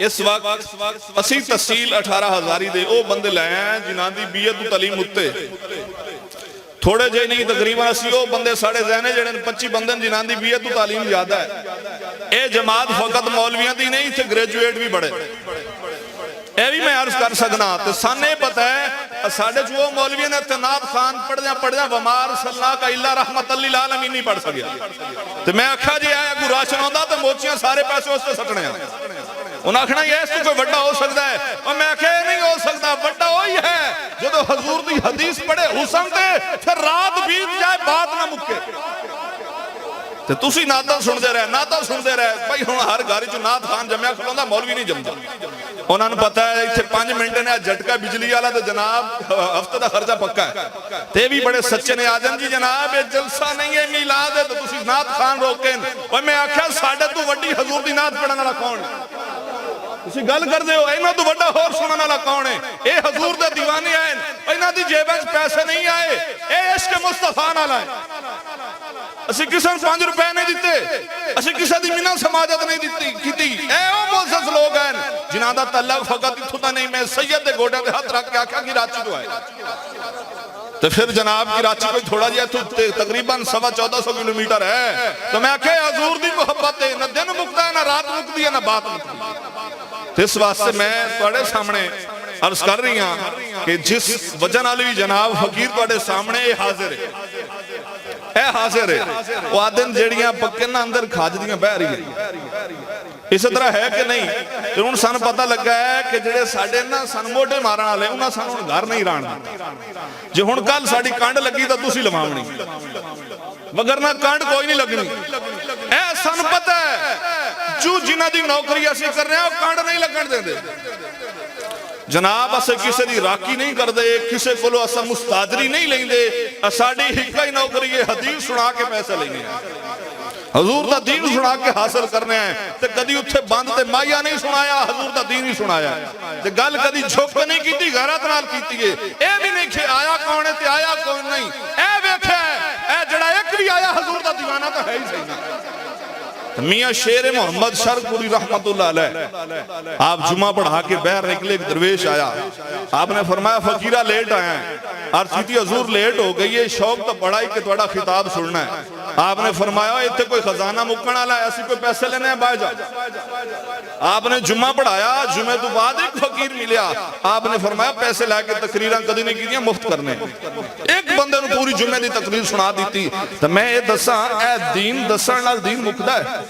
इस वक्त असी तहसील 18 हजारी दे ओ बंदे लाए हैं जिन्हां दी बीए तू तलीम उत्ते थोड़े जे नहीं तकरीबन असी ओ बंदे साढ़े जहने जेड़े 25 बंदे जिन्हां दी बीए तू तालीम ज्यादा है। ये जमात फकत मौलवियां दी नहीं, इत्थे ग्रेजुएट भी बड़े यह भी मैं अर्ज कर सकना। तो साने पता है साढ़े च वो मौलवी ने तनात खान पढ़द्या पढ़द्या बमार सल्ला का इला रहमत लिल आलमीन नहीं पढ़ सकिया। तो मैं आख्या जी आया कोई राशन आंदा तो मोचियां सारे पैसे उससे सटने उन्हें आखना इस कोई बड़ा हो सकता है और मैं आख्या नहीं हो सकता, बड़ा वही है जो हजूर की हदीस पढ़े हुसन ते फिर रात बीत जाए बात ना मुके। ते तुसी नाता सुनते रहे नाता सुनते रहे भाई हुण हर घर च नात खान जमया खलोंदा मौलवी नहीं जमदा। उन्होंने पता है इतने 5 मिनट ने झटका बिजली वाला तो जनाब हफ्ते का खर्चा पक्का है। ते भी बड़े सच्चे ने आजम जी जनाब ये जलसा नहीं है मिलाद है तो तुसी नात खान रोके और मैं आख्या साडे तू वड्डी हजूर दी नात पढ़न वाला कौन है? तुसी गल करदे हो इन्हां तू वड्डा होर सुनन वाला कौन है? ये हजूर दे दीवाने आए इन्हां दी जेबां च पैसे नहीं आए, ये इश्क मुस्तफा नाल आए। असी किसी 5 रुपए नहीं दिते, असी किसी की मिन्नत समाजत नहीं दी कीती। ए ओ मोअज़्ज़ज़ लोग हैं जिन्हां दा तल्लक फकत इत्थों दा नहीं। मैं सैयद दे गोडे ते हाथ रख के आख्या कि रांची तो आए तो फिर जनाब की रांची कोई थोड़ा जिहा तकरीबन 1450 किलोमीटर है। तो मैं आख्या हजूर दी मुहब्बत है, ना दिन मुकदा है ना रात मुकदी है ना बात मुकदी। इस वास्ते मैं तुहाडे सामने अर्ज कर रही हां कि जिस वजह नाल भी जनाब फकीर तुहाडे सामने हाजिर है हाजिर है वो आदन जेड़ियां पक्के ना अंदर खाजदियां बह रही है। इस तरह है कि नहीं? तो हुण सानू पता लगा है कि जेड़े साडे ना सन मोढे मारन वाले उन्हां सानू घर नहीं राण जे हुण कल साडी कंड लगी तो तुसी लवावणी मगर ना कंड कोई नहीं लगनी। ए सानू पता है जो जिन्हां दी नौकरी असीं कर रहे हैं कंड नहीं लगन देंदे जनाब। अस किसी की राखी नहीं करते, किसी को अस मुस्ताजरी नहीं लेंदे, साडी हिक्का ही नौकरी है हदीस सुना के पैसे लेने हजूर दा दीन सुना के हासिल करने हैं। तो कदी उत्थे बंद ते माइया नहीं सुनाया, हजूर दा दीन ही सुनाया। ते गल कदी झुक नहीं की गैरत नाल कीती है। ए भी नहीं कि आया कौन है ते आया कौन नहीं, ए वेख्या ए जड़ा एक भी आया हजूर दा दीवाना तो है ही सही। मियां शेर मोहम्मद शरपुरी रहमतुल्लाह अलैह आप जुमा पढ़ा के बाहर निकले, एक दरवेश आया, आपने फरमाया फकीरा लेट आया है। अर्ज़ की हजूर लेट हो गई है, शौक तो बड़ा ही कि तुहाडा खिताब सुनना है। आपने फरमाया इत्थे कोई खजाना मुकण वाला है, ऐसी कोई पैसे लेने हैं बाहर जा। आपने जुम्मा पढ़ाया, जुमे तो बाद एक फकीर मिलिया, आपने फरमाया पैसे लैके तकरीरां कदी नहीं कीतियां, मुफ्त करने। एक बंदे नूं पूरी जुमे की तकरीर सुना दी। तो मैं ये दसा ए दीन दसण नाल दीन मुकदा है?